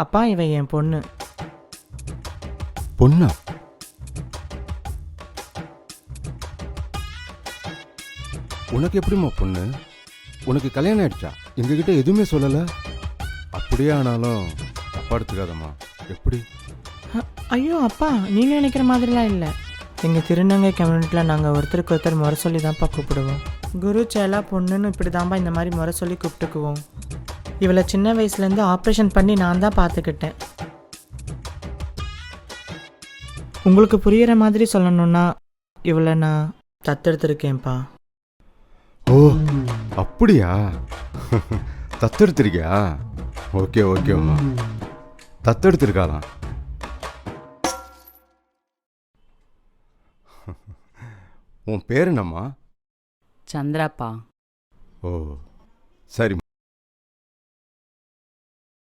அப்பா இவ என் பொண்ணு. பொண்ணா? உனக்கு எப்படிம்மா பொண்ணு? உனக்கு கல்யாணம் ஆயிடுச்சா? எங்ககிட்ட எதுவுமே சொல்லல. அப்படியே ஆனாலும் தப்பா எடுத்துக்காதம்மா. எப்படி? ஐயோ அப்பா, நீங்கள் நினைக்கிற மாதிரிலாம் இல்லை. எங்கள் திருநங்கை கம்யூனிட்டியில் நாங்கள் ஒருத்தருக்கு ஒருத்தர் முறை சொல்லி தான்ப்பா கூப்பிடுவோம். குரு சேலா பொண்ணுன்னு இப்படி தான்ப்பா இந்த மாதிரி முறை சொல்லி கூப்பிட்டுக்குவோம். இவளை சின்ன வயசுலேருந்து ஆப்ரேஷன் பண்ணி நான் தான் பார்த்துக்கிட்டேன். உங்களுக்கு புரிகிற மாதிரி சொல்லணுன்னா இவளை நான் தத்தெடுத்திருக்கேன்ப்பா. ஓ அப்படியா? தத்தெடுத்திருக்கியா? ஓகே ஓகேம்மா. தத்தெடுத்திருக்காளாம். உன் பேர் என்னம்மா? சந்திராப்பா. ஓ சரி.